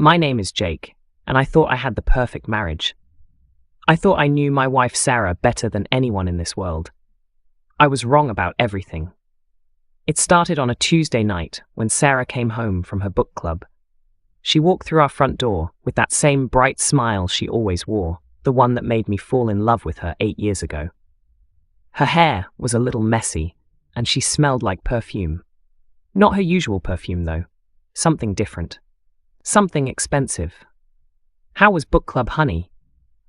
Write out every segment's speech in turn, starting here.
My name is Jake, and I thought I had the perfect marriage. I thought I knew my wife Sarah better than anyone in this world. I was wrong about everything. It started on a Tuesday night when Sarah came home from her book club. She walked through our front door with that same bright smile she always wore, the one that made me fall in love with her 8 years ago. Her hair was a little messy, and she smelled like perfume. Not her usual perfume, though. Something different. Something expensive. "How was book club, honey?"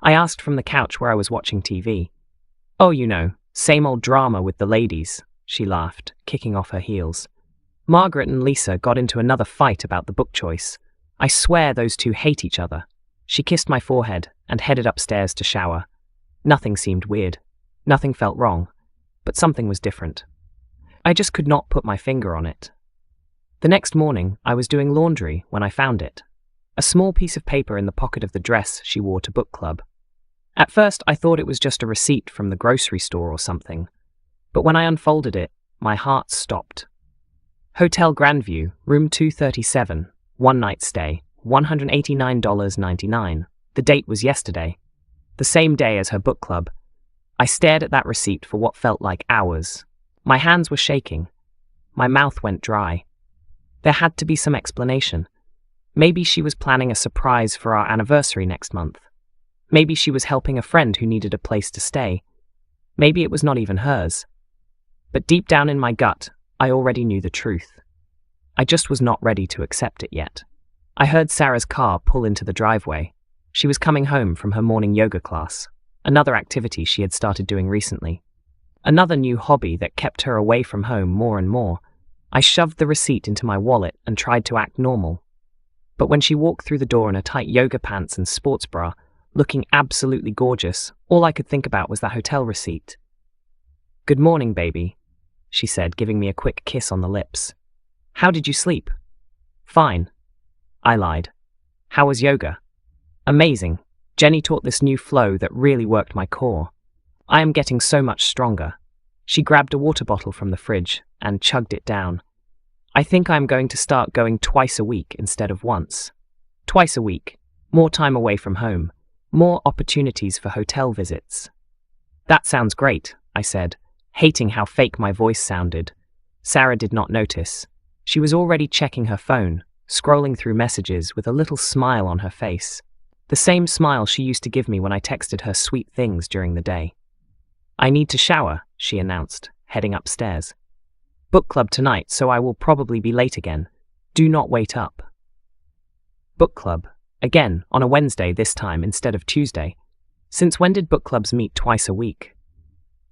I asked from the couch where I was watching TV. "Oh, you know, same old drama with the ladies," she laughed, kicking off her heels. "Margaret and Lisa got into another fight about the book choice. I swear those two hate each other." She kissed my forehead and headed upstairs to shower. Nothing seemed weird. Nothing felt wrong. But something was different. I just could not put my finger on it. The next morning, I was doing laundry when I found it. A small piece of paper in the pocket of the dress she wore to book club. At first, I thought it was just a receipt from the grocery store or something. But when I unfolded it, my heart stopped. Hotel Grandview, room 237, one-night stay, $189.99. The date was yesterday, the same day as her book club. I stared at that receipt for what felt like hours. My hands were shaking. My mouth went dry. There had to be some explanation. Maybe she was planning a surprise for our anniversary next month. Maybe she was helping a friend who needed a place to stay. Maybe it was not even hers. But deep down in my gut, I already knew the truth. I just was not ready to accept it yet. I heard Sarah's car pull into the driveway. She was coming home from her morning yoga class, another activity she had started doing recently. Another new hobby that kept her away from home more and more. I shoved the receipt into my wallet and tried to act normal. But when she walked through the door in her tight yoga pants and sports bra, looking absolutely gorgeous, all I could think about was that hotel receipt. "Good morning, baby," she said, giving me a quick kiss on the lips. "How did you sleep?" "Fine," I lied. "How was yoga?" "Amazing. Jenny taught this new flow that really worked my core. I am getting so much stronger." She grabbed a water bottle from the fridge and chugged it down. "I think I'm going to start going twice a week instead of once. Twice a week. More time away from home. More opportunities for hotel visits." "That sounds great," I said, hating how fake my voice sounded. Sarah did not notice. She was already checking her phone, scrolling through messages with a little smile on her face. The same smile she used to give me when I texted her sweet things during the day. "I need to shower," she announced, heading upstairs. "Book club tonight, so I will probably be late again. Do not wait up." Book club. Again, on a Wednesday this time instead of Tuesday. Since when did book clubs meet twice a week?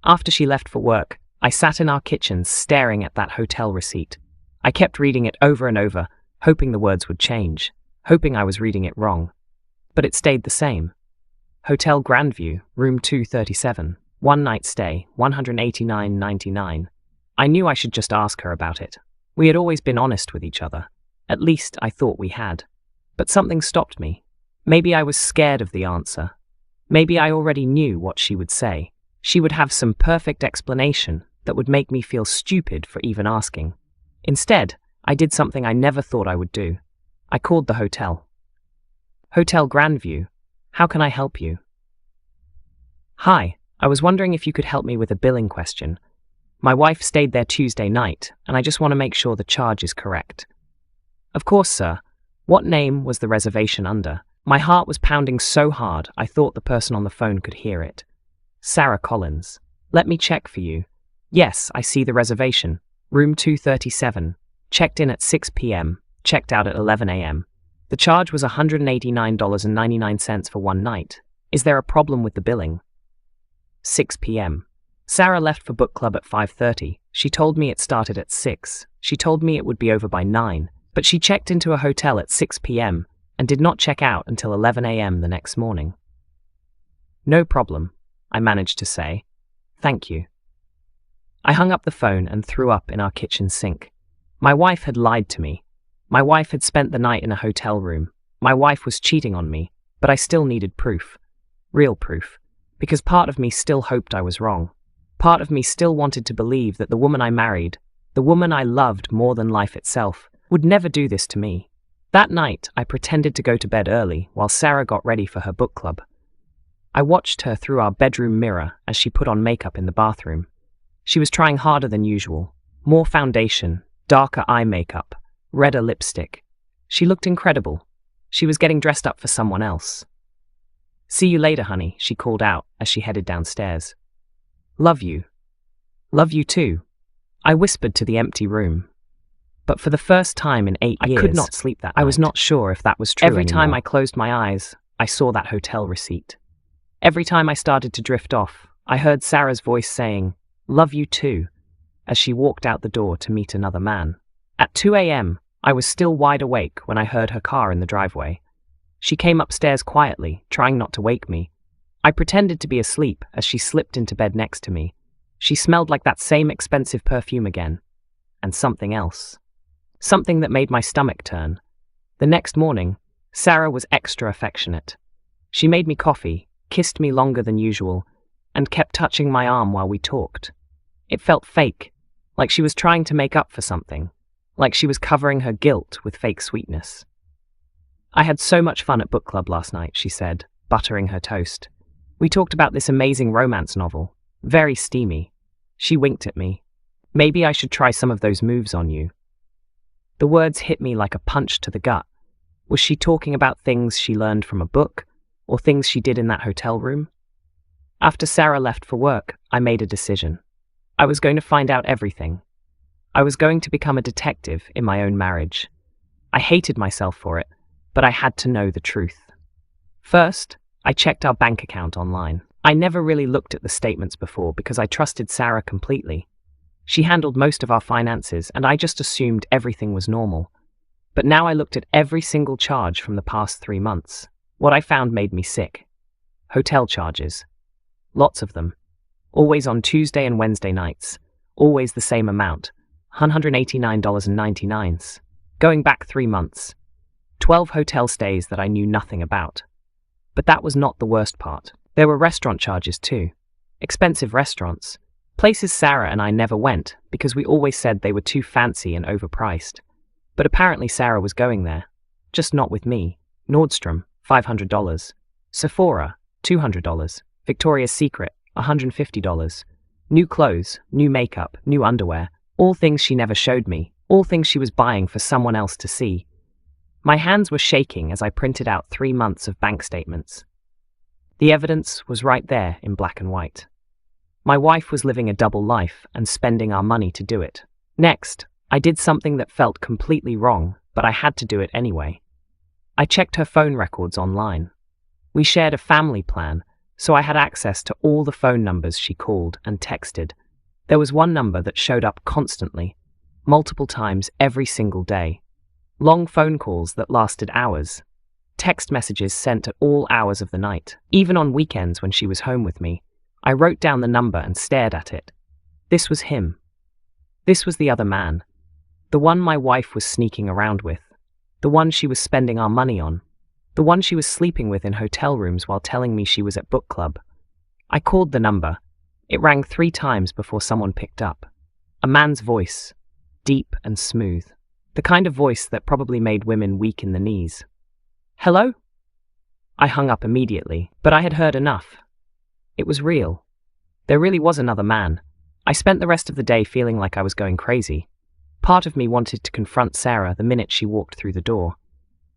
After she left for work, I sat in our kitchen staring at that hotel receipt. I kept reading it over and over, hoping the words would change, hoping I was reading it wrong. But it stayed the same. Hotel Grandview, room 237, one-night stay, $189.99. I knew I should just ask her about it. We had always been honest with each other. At least I thought we had. But something stopped me. Maybe I was scared of the answer. Maybe I already knew what she would say. She would have some perfect explanation that would make me feel stupid for even asking. Instead, I did something I never thought I would do. I called the hotel. "Hotel Grandview, how can I help you?" "Hi, I was wondering if you could help me with a billing question. My wife stayed there Tuesday night, and I just want to make sure the charge is correct." "Of course, sir. What name was the reservation under?" My heart was pounding so hard I thought the person on the phone could hear it. "Sarah Collins. Let me check for you. Yes, I see the reservation. Room 237. Checked in at 6 p.m., checked out at 11 a.m. The charge was $189.99 for one night. Is there a problem with the billing?" 6 p.m. Sarah left for book club at 5:30. She told me it started at 6. She told me it would be over by 9. But she checked into a hotel at 6 p.m. and did not check out until 11 a.m. the next morning. "No problem," I managed to say. "Thank you." I hung up the phone and threw up in our kitchen sink. My wife had lied to me. My wife had spent the night in a hotel room. My wife was cheating on me, but I still needed proof. Real proof. Because part of me still hoped I was wrong. Part of me still wanted to believe that the woman I married, the woman I loved more than life itself, would never do this to me. That night, I pretended to go to bed early while Sarah got ready for her book club. I watched her through our bedroom mirror as she put on makeup in the bathroom. She was trying harder than usual. More foundation, darker eye makeup, redder lipstick. She looked incredible. She was getting dressed up for someone else. "See you later, honey," she called out as she headed downstairs. "Love you. Love you too," I whispered to the empty room. But for the first time in 8 years, I could not sleep that night. I was not sure if that was true anymore. Every time I closed my eyes, I saw that hotel receipt. Every time I started to drift off, I heard Sarah's voice saying, "Love you too," as she walked out the door to meet another man. At 2 a.m., I was still wide awake when I heard her car in the driveway. She came upstairs quietly, trying not to wake me. I pretended to be asleep as she slipped into bed next to me. She smelled like that same expensive perfume again. And something else. Something that made my stomach turn. The next morning, Sarah was extra affectionate. She made me coffee, kissed me longer than usual, and kept touching my arm while we talked. It felt fake, like she was trying to make up for something, like she was covering her guilt with fake sweetness. "I had so much fun at book club last night," she said, buttering her toast. "We talked about this amazing romance novel. Very steamy." She winked at me. "Maybe I should try some of those moves on you." The words hit me like a punch to the gut. Was she talking about things she learned from a book, or things she did in that hotel room? After Sarah left for work, I made a decision. I was going to find out everything. I was going to become a detective in my own marriage. I hated myself for it, but I had to know the truth. First, I checked our bank account online. I never really looked at the statements before because I trusted Sarah completely. She handled most of our finances, and I just assumed everything was normal. But now I looked at every single charge from the past 3 months. What I found made me sick. Hotel charges. Lots of them. Always on Tuesday and Wednesday nights. Always the same amount. $189.99. Going back 3 months. 12 hotel stays that I knew nothing about. But that was not the worst part. There were restaurant charges too. Expensive restaurants. Places Sarah and I never went because we always said they were too fancy and overpriced. But apparently Sarah was going there. Just not with me. Nordstrom, $500. Sephora, $200. Victoria's Secret, $150. New clothes, new makeup, new underwear. All things she never showed me. All things she was buying for someone else to see. My hands were shaking as I printed out 3 months of bank statements. The evidence was right there in black and white. My wife was living a double life and spending our money to do it. Next, I did something that felt completely wrong, but I had to do it anyway. I checked her phone records online. We shared a family plan, so I had access to all the phone numbers she called and texted. There was one number that showed up constantly, multiple times every single day. Long phone calls that lasted hours. Text messages sent at all hours of the night. Even on weekends when she was home with me, I wrote down the number and stared at it. This was him. This was the other man. The one my wife was sneaking around with. The one she was spending our money on. The one she was sleeping with in hotel rooms while telling me she was at book club. I called the number. It rang 3 times before someone picked up. A man's voice. Deep and smooth. The kind of voice that probably made women weak in the knees. "Hello?" I hung up immediately, but I had heard enough. It was real. There really was another man. I spent the rest of the day feeling like I was going crazy. Part of me wanted to confront Sarah the minute she walked through the door.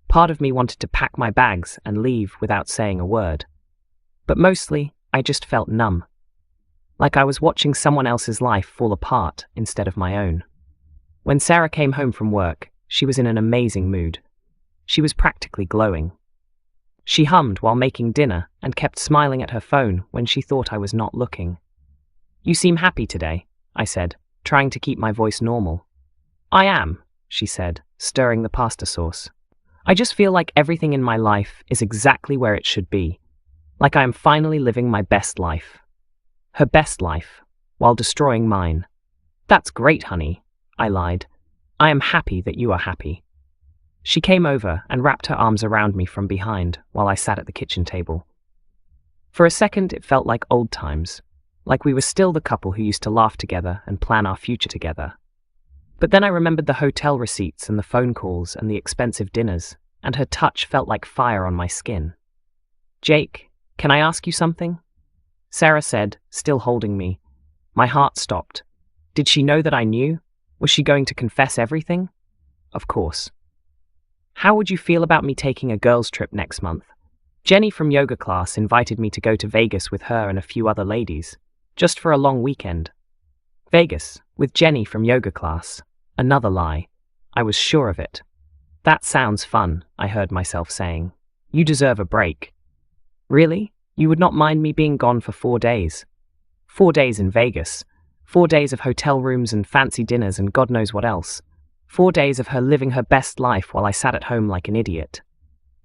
Part of me wanted to pack my bags and leave without saying a word. But mostly, I just felt numb. Like I was watching someone else's life fall apart instead of my own. When Sarah came home from work, she was in an amazing mood. She was practically glowing. She hummed while making dinner and kept smiling at her phone when she thought I was not looking. "You seem happy today," I said, trying to keep my voice normal. "I am," she said, stirring the pasta sauce. "I just feel like everything in my life is exactly where it should be. Like I am finally living my best life." Her best life, while destroying mine. "That's great, honey," I lied. "I am happy that you are happy." She came over and wrapped her arms around me from behind while I sat at the kitchen table. For a second, it felt like old times, like we were still the couple who used to laugh together and plan our future together. But then I remembered the hotel receipts and the phone calls and the expensive dinners, and her touch felt like fire on my skin. "Jake, can I ask you something?" Sarah said, still holding me. My heart stopped. Did she know that I knew? Was she going to confess everything? Of course. "How would you feel about me taking a girls' trip next month? Jenny from yoga class invited me to go to Vegas with her and a few other ladies, just for a long weekend." Vegas, with Jenny from yoga class. Another lie. I was sure of it. "That sounds fun," I heard myself saying. "You deserve a break." "Really? You would not mind me being gone for 4 days?" 4 days in Vegas. 4 days of hotel rooms and fancy dinners and God knows what else. 4 days of her living her best life while I sat at home like an idiot.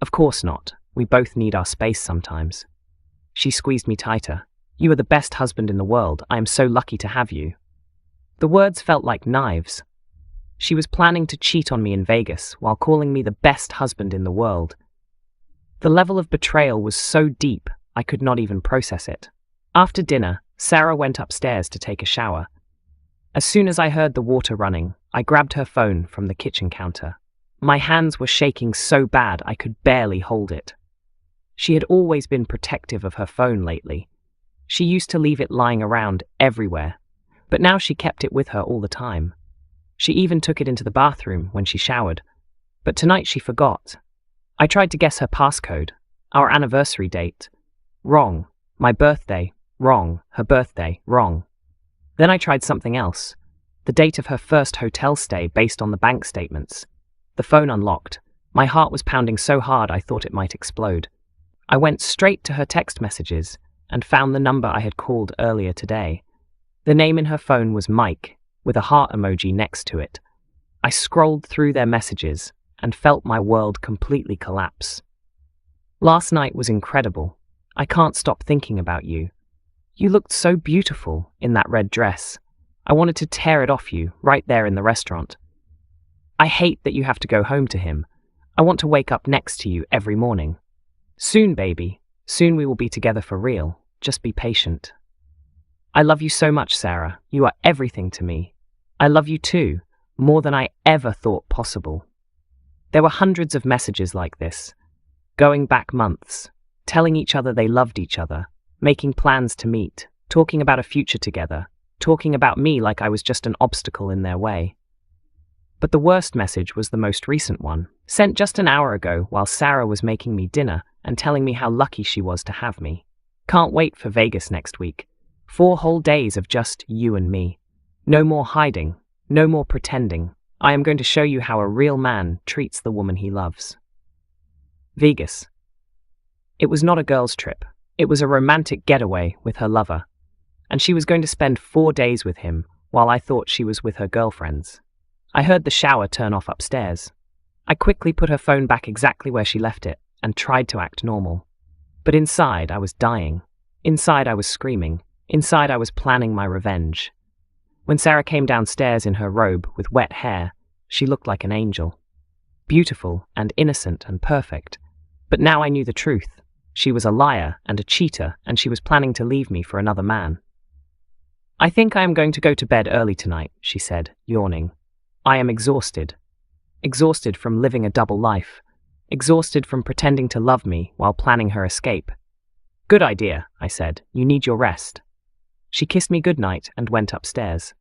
Of course not. We both need our space sometimes. She squeezed me tighter. "You are the best husband in the world. I am so lucky to have you." The words felt like knives. She was planning to cheat on me in Vegas while calling me the best husband in the world. The level of betrayal was so deep, I could not even process it. After dinner, Sarah went upstairs to take a shower. As soon as I heard the water running, I grabbed her phone from the kitchen counter. My hands were shaking so bad I could barely hold it. She had always been protective of her phone lately. She used to leave it lying around everywhere, but now she kept it with her all the time. She even took it into the bathroom when she showered, but tonight she forgot. I tried to guess her passcode, our anniversary date. Wrong. My birthday. Wrong. Her birthday. Wrong. Then I tried something else. The date of her first hotel stay based on the bank statements. The phone unlocked. My heart was pounding so hard I thought it might explode. I went straight to her text messages and found the number I had called earlier today. The name in her phone was Mike, with a heart emoji next to it. I scrolled through their messages and felt my world completely collapse. "Last night was incredible. I can't stop thinking about you. You looked so beautiful in that red dress. I wanted to tear it off you right there in the restaurant. I hate that you have to go home to him. I want to wake up next to you every morning. Soon, baby. Soon we will be together for real. Just be patient. I love you so much, Sarah. You are everything to me. I love you too, more than I ever thought possible." There were hundreds of messages like this, going back months, telling each other they loved each other, making plans to meet, talking about a future together, talking about me like I was just an obstacle in their way. But the worst message was the most recent one, sent just an hour ago while Sarah was making me dinner and telling me how lucky she was to have me. "Can't wait for Vegas next week. 4 whole days of just you and me. No more hiding, no more pretending. I am going to show you how a real man treats the woman he loves." Vegas. It was not a girls' trip. It was a romantic getaway with her lover, and she was going to spend 4 days with him while I thought she was with her girlfriends. I heard the shower turn off upstairs. I quickly put her phone back exactly where she left it and tried to act normal. But inside I was dying. Inside I was screaming. Inside I was planning my revenge. When Sarah came downstairs in her robe with wet hair, she looked like an angel. Beautiful and innocent and perfect. But now I knew the truth. She was a liar and a cheater, and she was planning to leave me for another man. "I think I am going to go to bed early tonight," she said, yawning. "I am exhausted. Exhausted from living a double life. Exhausted from pretending to love me while planning her escape." "Good idea," I said. "You need your rest." She kissed me goodnight and went upstairs.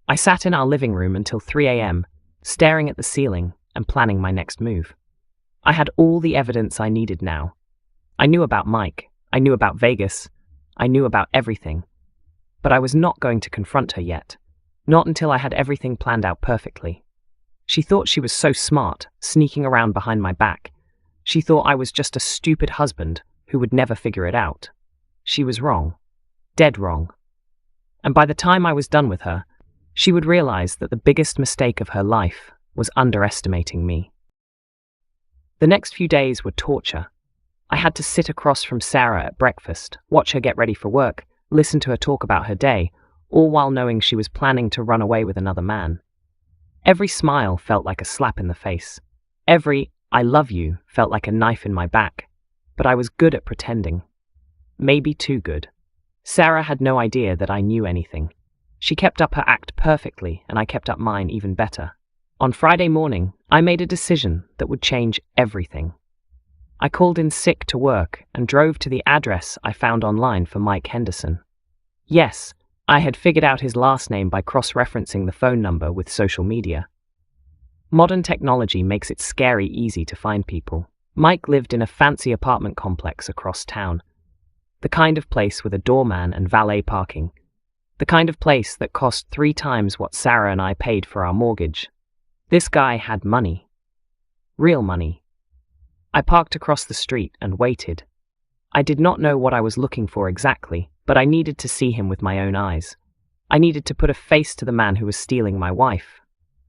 I sat in our living room until 3 a.m., staring at the ceiling and planning my next move. I had all the evidence I needed now. I knew about Mike. I knew about Vegas. I knew about everything. But I was not going to confront her yet. Not until I had everything planned out perfectly. She thought she was so smart, sneaking around behind my back. She thought I was just a stupid husband who would never figure it out. She was wrong. Dead wrong. And by the time I was done with her, she would realize that the biggest mistake of her life was underestimating me. The next few days were torture. I had to sit across from Sarah at breakfast, watch her get ready for work, listen to her talk about her day, all while knowing she was planning to run away with another man. Every smile felt like a slap in the face. Every "I love you" felt like a knife in my back. But I was good at pretending. Maybe too good. Sarah had no idea that I knew anything. She kept up her act perfectly, and I kept up mine even better. On Friday morning, I made a decision that would change everything. I called in sick to work and drove to the address I found online for Mike Henderson. Yes, I had figured out his last name by cross-referencing the phone number with social media. Modern technology makes it scary easy to find people. Mike lived in a fancy apartment complex across town. The kind of place with a doorman and valet parking. The kind of place that cost 3 times what Sarah and I paid for our mortgage. This guy had money. Real money. I parked across the street and waited. I did not know what I was looking for exactly, but I needed to see him with my own eyes. I needed to put a face to the man who was stealing my wife.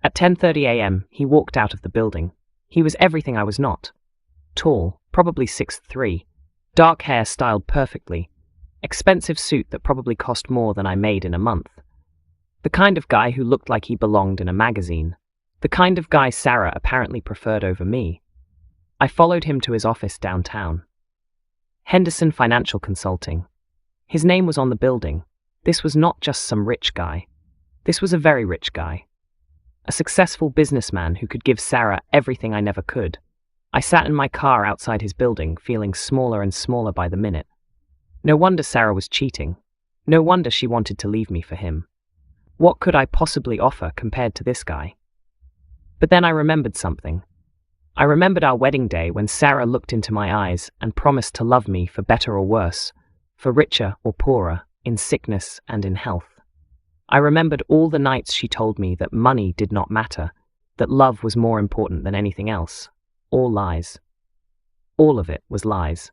At 10:30 a.m., he walked out of the building. He was everything I was not. Tall, probably 6'3", dark hair styled perfectly, expensive suit that probably cost more than I made in a month. The kind of guy who looked like he belonged in a magazine. The kind of guy Sarah apparently preferred over me. I followed him to his office downtown. Henderson Financial Consulting. His name was on the building. This was not just some rich guy. This was a very rich guy. A successful businessman who could give Sarah everything I never could. I sat in my car outside his building, feeling smaller and smaller by the minute. No wonder Sarah was cheating. No wonder she wanted to leave me for him. What could I possibly offer compared to this guy? But then I remembered something. I remembered our wedding day when Sarah looked into my eyes and promised to love me for better or worse, for richer or poorer, in sickness and in health. I remembered all the nights she told me that money did not matter, that love was more important than anything else. All lies. All of it was lies.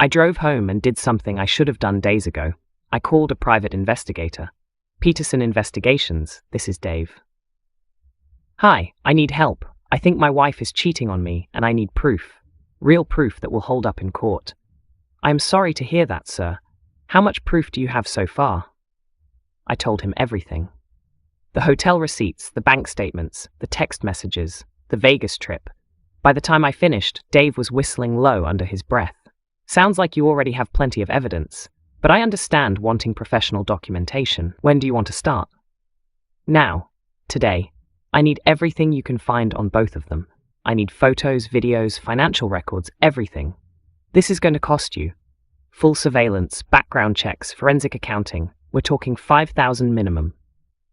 I drove home and did something I should have done days ago. I called a private investigator. Peterson Investigations, this is Dave. Hi, I need help. I think my wife is cheating on me and I need proof. Real proof that will hold up in court. I am sorry to hear that, sir. How much proof do you have so far? I told him everything. The hotel receipts, the bank statements, the text messages, the Vegas trip. By the time I finished, Dave was whistling low under his breath. Sounds like you already have plenty of evidence, but I understand wanting professional documentation. When do you want to start? Now. Today. I need everything you can find on both of them. I need photos, videos, financial records, everything. This is going to cost you. Full surveillance, background checks, forensic accounting. We're talking $5,000 minimum.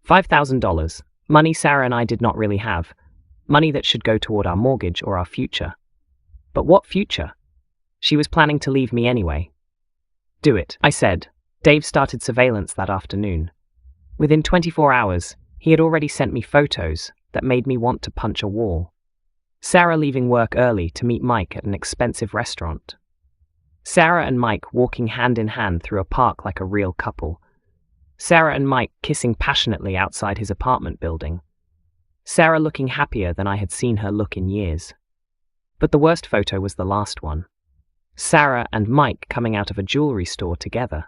$5,000. Money Sarah and I did not really have. Money that should go toward our mortgage or our future. But what future? She was planning to leave me anyway. Do it, I said. Dave started surveillance that afternoon. Within 24 hours, he had already sent me photos that made me want to punch a wall. Sarah leaving work early to meet Mike at an expensive restaurant. Sarah and Mike walking hand in hand through a park like a real couple. Sarah and Mike kissing passionately outside his apartment building. Sarah looking happier than I had seen her look in years. But the worst photo was the last one. Sarah and Mike coming out of a jewelry store together.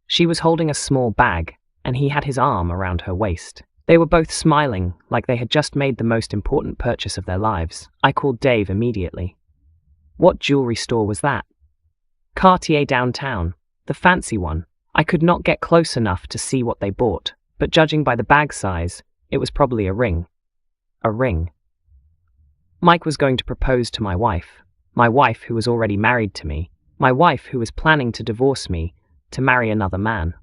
She was holding a small bag, and he had his arm around her waist. They were both smiling, like they had just made the most important purchase of their lives. I called Dave immediately. What jewelry store was that? Cartier downtown, the fancy one. I could not get close enough to see what they bought, but judging by the bag size, it was probably a ring. A ring. Mike was going to propose to my wife who was already married to me, my wife who was planning to divorce me, to marry another man.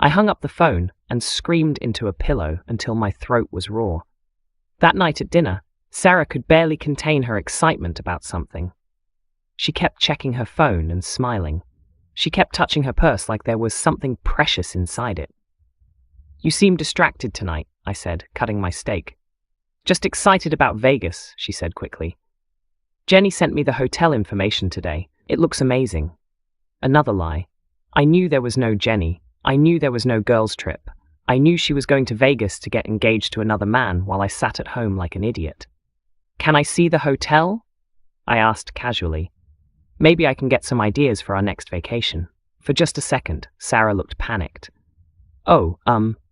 I hung up the phone and screamed into a pillow until my throat was raw. That night at dinner, Sarah could barely contain her excitement about something. She kept checking her phone and smiling. She kept touching her purse like there was something precious inside it. You seem distracted tonight, I said, cutting my steak. Just excited about Vegas, she said quickly. Jenny sent me the hotel information today. It looks amazing. Another lie. I knew there was no Jenny. I knew there was no girls' trip. I knew she was going to Vegas to get engaged to another man while I sat at home like an idiot. Can I see the hotel? I asked casually. Maybe I can get some ideas for our next vacation. For just a second, Sarah looked panicked. Oh,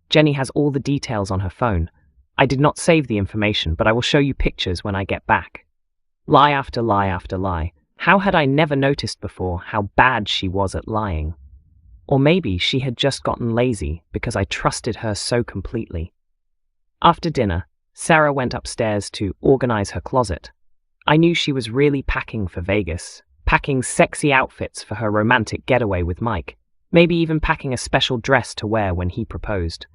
Jenny has all the details on her phone. I did not save the information, but I will show you pictures when I get back. Lie after lie after lie. How had I never noticed before how bad she was at lying? Or maybe she had just gotten lazy because I trusted her so completely. After dinner, Sarah went upstairs to organize her closet. I knew she was really packing for Vegas, packing sexy outfits for her romantic getaway with Mike, maybe even packing a special dress to wear when he proposed.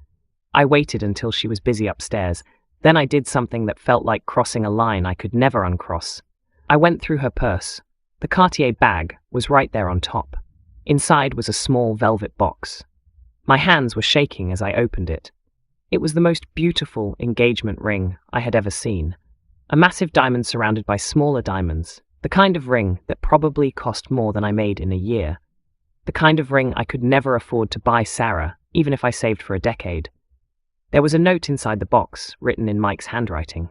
I waited until she was busy upstairs, then I did something that felt like crossing a line I could never uncross. I went through her purse. The Cartier bag was right there on top. Inside was a small velvet box. My hands were shaking as I opened it. It was the most beautiful engagement ring I had ever seen. A massive diamond surrounded by smaller diamonds, the kind of ring that probably cost more than I made in a year. The kind of ring I could never afford to buy Sarah, even if I saved for a decade. There was a note inside the box, written in Mike's handwriting.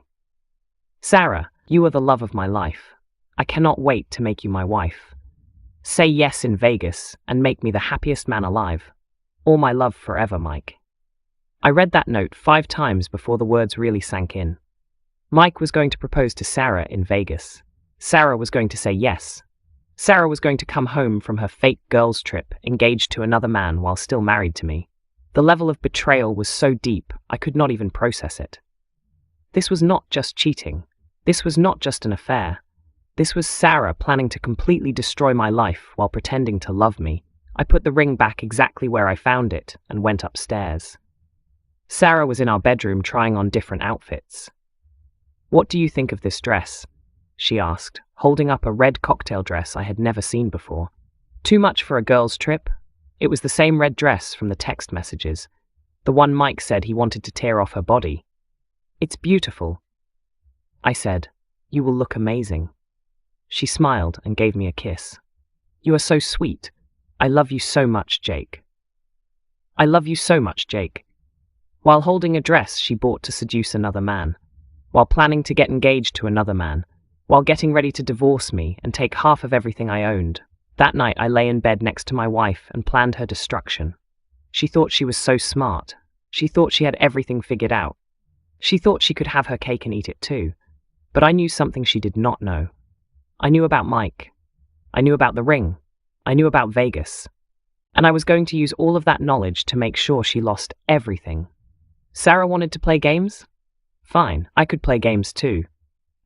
Sarah, you are the love of my life. I cannot wait to make you my wife. Say yes in Vegas and make me the happiest man alive. All my love forever, Mike. I read that note 5 times before the words really sank in. Mike was going to propose to Sarah in Vegas. Sarah was going to say yes. Sarah was going to come home from her fake girls' trip, engaged to another man while still married to me. The level of betrayal was so deep, I could not even process it. This was not just cheating. This was not just an affair. This was Sarah planning to completely destroy my life while pretending to love me. I put the ring back exactly where I found it and went upstairs. Sarah was in our bedroom trying on different outfits. "What do you think of this dress?" she asked, holding up a red cocktail dress I had never seen before. Too much for a girl's trip? It was the same red dress from the text messages, the one Mike said he wanted to tear off her body. "It's beautiful," I said. "You will look amazing." She smiled and gave me a kiss. "You are so sweet. I love you so much, Jake." I love you so much, Jake. While holding a dress she bought to seduce another man, while planning to get engaged to another man, while getting ready to divorce me and take half of everything I owned. That night I lay in bed next to my wife and planned her destruction. She thought she was so smart. She thought she had everything figured out. She thought she could have her cake and eat it too. But I knew something she did not know. I knew about Mike. I knew about the ring. I knew about Vegas. And I was going to use all of that knowledge to make sure she lost everything. Sarah wanted to play games? Fine, I could play games too.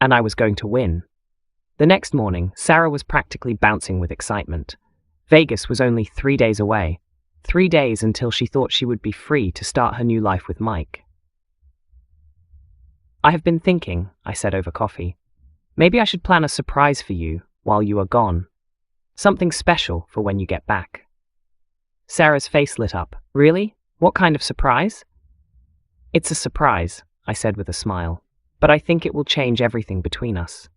And I was going to win. The next morning, Sarah was practically bouncing with excitement. Vegas was only 3 days away. 3 days until she thought she would be free to start her new life with Mike. "I have been thinking," I said over coffee. "Maybe I should plan a surprise for you while you are gone. Something special for when you get back." Sarah's face lit up. "Really? What kind of surprise?" "It's a surprise," I said with a smile, "but I think it will change everything between us."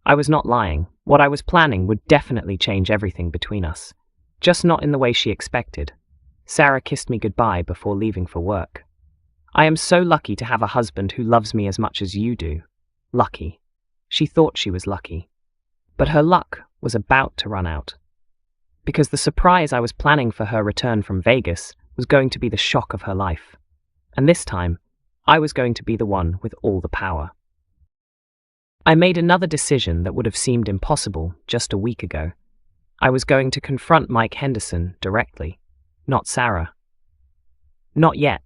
I was not lying. What I was planning would definitely change everything between us. Just not in the way she expected. Sarah kissed me goodbye before leaving for work. "I am so lucky to have a husband who loves me as much as you do." Lucky. She thought she was lucky. But her luck was about to run out. Because the surprise I was planning for her return from Vegas was going to be the shock of her life. And this time, I was going to be the one with all the power. I made another decision that would have seemed impossible just a week ago. I was going to confront Mike Henderson directly, not Sarah. Not yet.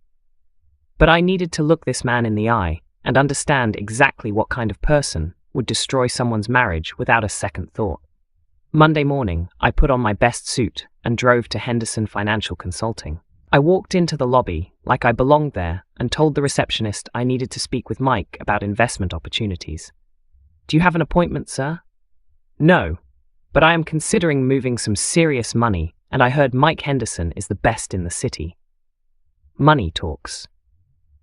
But I needed to look this man in the eye and understand exactly what kind of person would destroy someone's marriage without a second thought. Monday morning, I put on my best suit and drove to Henderson Financial Consulting. I walked into the lobby like I belonged there and told the receptionist I needed to speak with Mike about investment opportunities. "Do you have an appointment, sir?" "No, but I am considering moving some serious money, and I heard Mike Henderson is the best in the city." Money talks.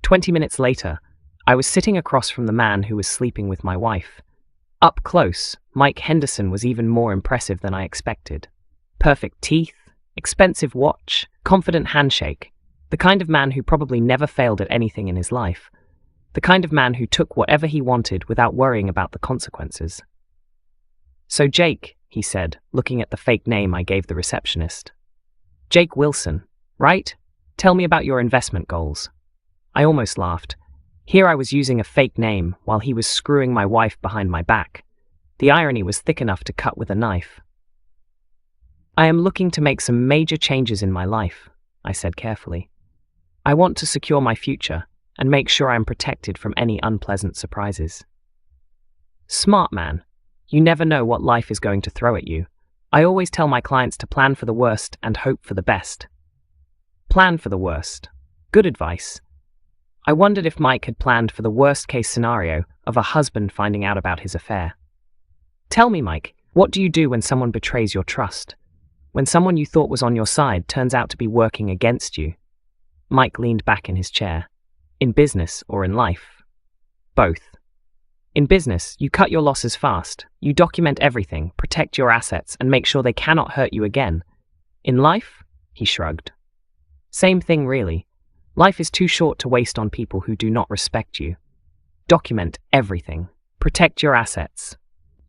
20 minutes later, I was sitting across from the man who was sleeping with my wife. Up close, Mike Henderson was even more impressive than I expected. Perfect teeth, expensive watch, confident handshake. The kind of man who probably never failed at anything in his life. The kind of man who took whatever he wanted without worrying about the consequences. "So Jake," he said, looking at the fake name I gave the receptionist. "Jake Wilson, right? Tell me about your investment goals." I almost laughed. Here I was using a fake name while he was screwing my wife behind my back. The irony was thick enough to cut with a knife. I am looking to make some major changes in my life, I said carefully. I want to secure my future and make sure I am protected from any unpleasant surprises. Smart man. You never know what life is going to throw at you. I always tell my clients to plan for the worst and hope for the best. Plan for the worst. Good advice. I wondered if Mike had planned for the worst-case scenario of a husband finding out about his affair. Tell me, Mike, what do you do when someone betrays your trust? When someone you thought was on your side turns out to be working against you? Mike leaned back in his chair. In business or in life? Both. In business, you cut your losses fast. You document everything, protect your assets, and make sure they cannot hurt you again. In life? He shrugged. Same thing, really. Life is too short to waste on people who do not respect you. Document everything. Protect your assets.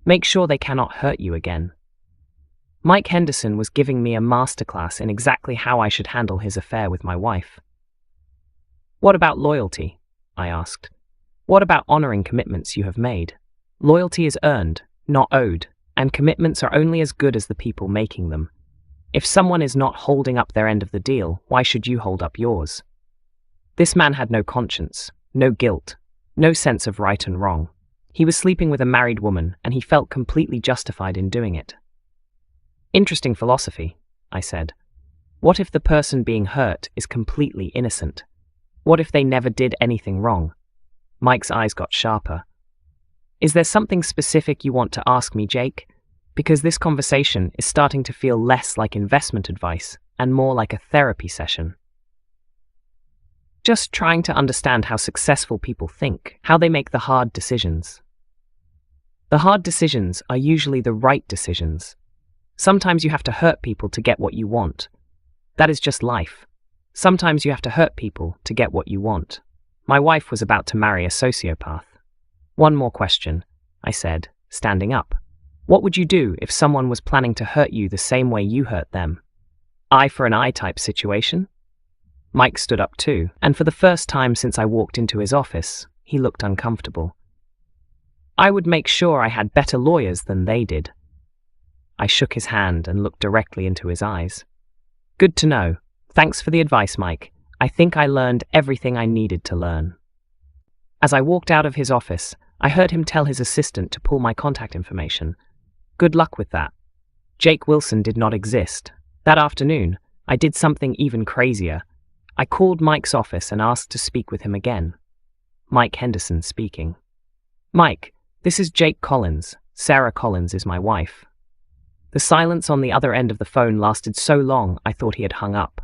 Make sure they cannot hurt you again. Mike Henderson was giving me a masterclass in exactly how I should handle his affair with my wife. What about loyalty? I asked. What about honoring commitments you have made? Loyalty is earned, not owed, and commitments are only as good as the people making them. If someone is not holding up their end of the deal, why should you hold up yours? This man had no conscience, no guilt, no sense of right and wrong. He was sleeping with a married woman, and he felt completely justified in doing it. Interesting philosophy, I said. What if the person being hurt is completely innocent? What if they never did anything wrong? Mike's eyes got sharper. Is there something specific you want to ask me, Jake? Because this conversation is starting to feel less like investment advice and more like a therapy session. Just trying to understand how successful people think, how they make the hard decisions. The hard decisions are usually the right decisions. Sometimes you have to hurt people to get what you want. That is just life. Sometimes you have to hurt people to get what you want. My wife was about to marry a sociopath. One more question, I said, standing up. What would you do if someone was planning to hurt you the same way you hurt them? Eye for an eye type situation? Mike stood up too, and for the first time since I walked into his office, he looked uncomfortable. I would make sure I had better lawyers than they did. I shook his hand and looked directly into his eyes. Good to know. Thanks for the advice, Mike. I think I learned everything I needed to learn. As I walked out of his office, I heard him tell his assistant to pull my contact information. Good luck with that. Jake Wilson did not exist. That afternoon, I did something even crazier. I called Mike's office and asked to speak with him again. Mike Henderson speaking. Mike, this is Jake Collins. Sarah Collins is my wife. The silence on the other end of the phone lasted so long I thought he had hung up.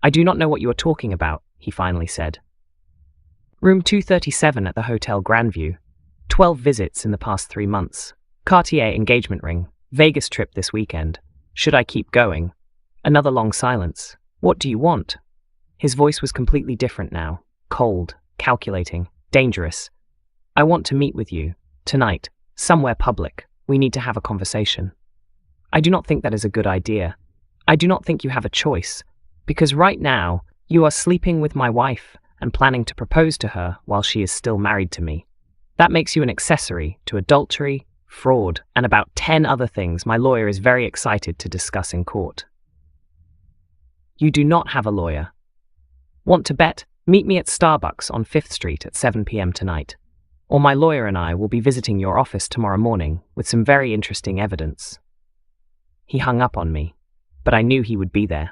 I do not know what you are talking about, he finally said. Room 237 at the Hotel Grandview. 12 visits in the past 3 months. Cartier engagement ring. Vegas trip this weekend. Should I keep going? Another long silence. What do you want? His voice was completely different now. Cold, calculating, dangerous. I want to meet with you. Tonight. Somewhere public. We need to have a conversation. I do not think that is a good idea. I do not think you have a choice. Because right now, you are sleeping with my wife and planning to propose to her while she is still married to me. That makes you an accessory to adultery, fraud, and about 10 other things my lawyer is very excited to discuss in court. You do not have a lawyer. Want to bet? Meet me at Starbucks on 5th Street at 7 p.m. tonight. Or my lawyer and I will be visiting your office tomorrow morning with some very interesting evidence. He hung up on me, but I knew he would be there.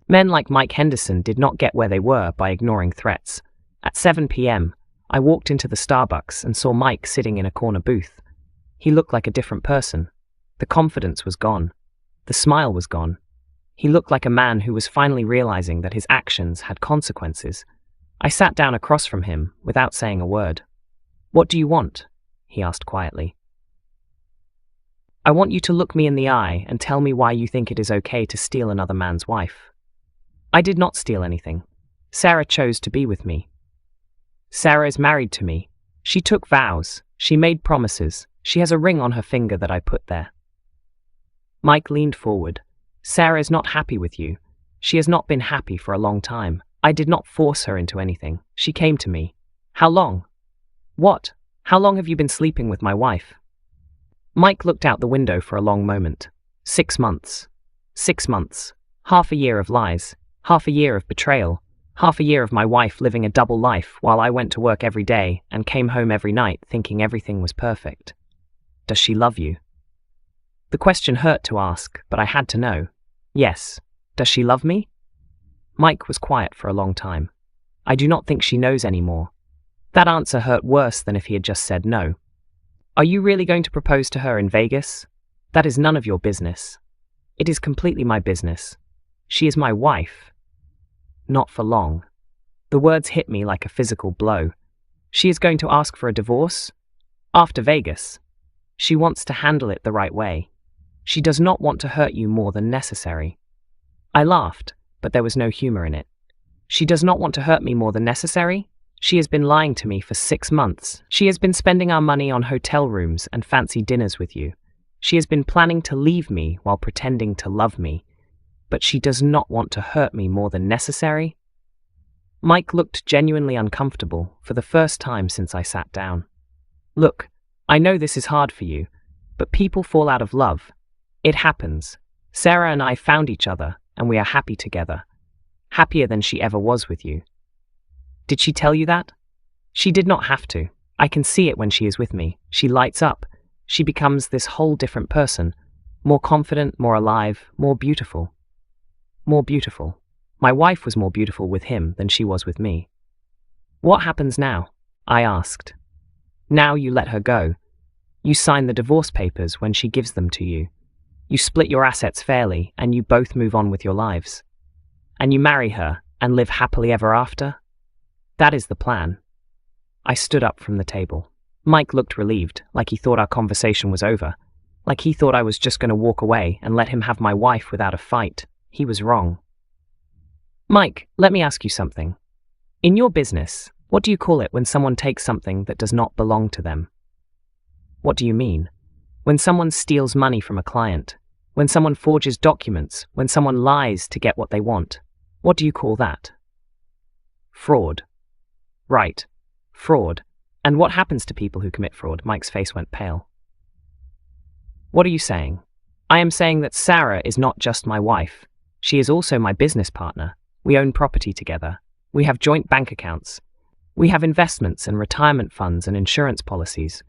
Men like Mike Henderson did not get where they were by ignoring threats. At 7 p.m., I walked into the Starbucks and saw Mike sitting in a corner booth. He looked like a different person. The confidence was gone. The smile was gone. He looked like a man who was finally realizing that his actions had consequences. I sat down across from him without saying a word. What do you want? He asked quietly. I want you to look me in the eye and tell me why you think it is okay to steal another man's wife. I did not steal anything. Sarah chose to be with me. Sarah is married to me. She took vows. She made promises. She has a ring on her finger that I put there. Mike leaned forward. Sarah is not happy with you. She has not been happy for a long time. I did not force her into anything. She came to me. How long? What? How long have you been sleeping with my wife? Mike looked out the window for a long moment. 6 months. 6 months. Half a year of lies. Half a year of betrayal. Half a year of my wife living a double life while I went to work every day and came home every night thinking everything was perfect. Does she love you? The question hurt to ask, but I had to know. Yes. Does she love me? Mike was quiet for a long time. I do not think she knows anymore. That answer hurt worse than if he had just said no. Are you really going to propose to her in Vegas? That is none of your business. It is completely my business. She is my wife. Not for long. The words hit me like a physical blow. She is going to ask for a divorce? After Vegas. She wants to handle it the right way. She does not want to hurt you more than necessary. I laughed, but there was no humor in it. She does not want to hurt me more than necessary? She has been lying to me for 6 months. She has been spending our money on hotel rooms and fancy dinners with you. She has been planning to leave me while pretending to love me. But she does not want to hurt me more than necessary? Mike looked genuinely uncomfortable for the first time since I sat down. Look, I know this is hard for you, but people fall out of love. It happens. Sarah and I found each other, and we are happy together. Happier than she ever was with you. Did she tell you that? She did not have to. I can see it when she is with me. She lights up. She becomes this whole different person. More confident, more alive, more beautiful. More beautiful. My wife was more beautiful with him than she was with me. What happens now? I asked. Now you let her go. You sign the divorce papers when she gives them to you. You split your assets fairly, and you both move on with your lives. And you marry her and live happily ever after? That is the plan. I stood up from the table. Mike looked relieved, like he thought our conversation was over, like he thought I was just going to walk away and let him have my wife without a fight. He was wrong. Mike, let me ask you something. In your business, what do you call it when someone takes something that does not belong to them? What do you mean? When someone steals money from a client, when someone forges documents, when someone lies to get what they want, what do you call that? Fraud. Right. Fraud. And what happens to people who commit fraud? Mike's face went pale. What are you saying? I am saying that Sarah is not just my wife. She is also my business partner. We own property together. We have joint bank accounts. We have investments and retirement funds and insurance policies.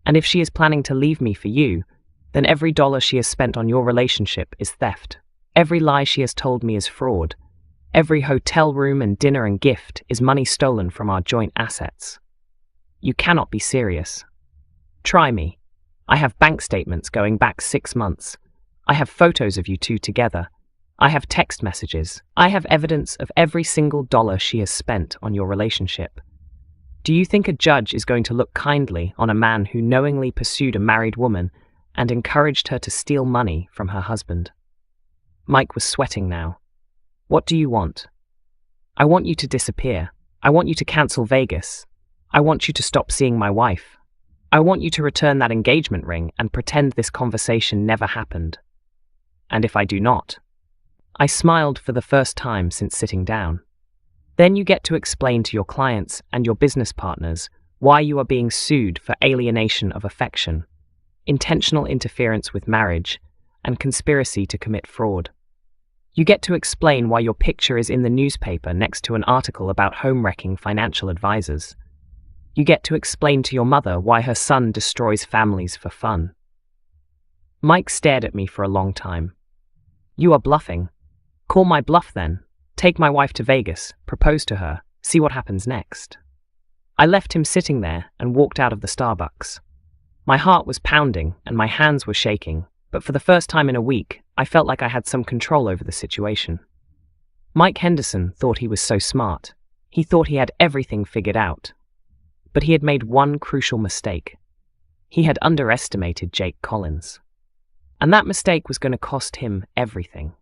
And if she is planning to leave me for you, then every dollar she has spent on your relationship is theft. Every lie she has told me is fraud. Every hotel room and dinner and gift is money stolen from our joint assets. You cannot be serious. Try me. I have bank statements going back 6 months. I have photos of you two together. I have text messages. I have evidence of every single dollar she has spent on your relationship. Do you think a judge is going to look kindly on a man who knowingly pursued a married woman and encouraged her to steal money from her husband? Mike was sweating now. What do you want? I want you to disappear. I want you to cancel Vegas. I want you to stop seeing my wife. I want you to return that engagement ring and pretend this conversation never happened. And if I do not? I smiled for the first time since sitting down. Then you get to explain to your clients and your business partners why you are being sued for alienation of affection, intentional interference with marriage, and conspiracy to commit fraud. You get to explain why your picture is in the newspaper next to an article about home-wrecking financial advisors. You get to explain to your mother why her son destroys families for fun. Mike stared at me for a long time. You are bluffing. Call my bluff then. Take my wife to Vegas, propose to her, see what happens next. I left him sitting there and walked out of the Starbucks. My heart was pounding and my hands were shaking, but for the first time in a week, I felt like I had some control over the situation. Mike Henderson thought he was so smart. He thought he had everything figured out. But he had made one crucial mistake. He had underestimated Jake Collins. And that mistake was going to cost him everything.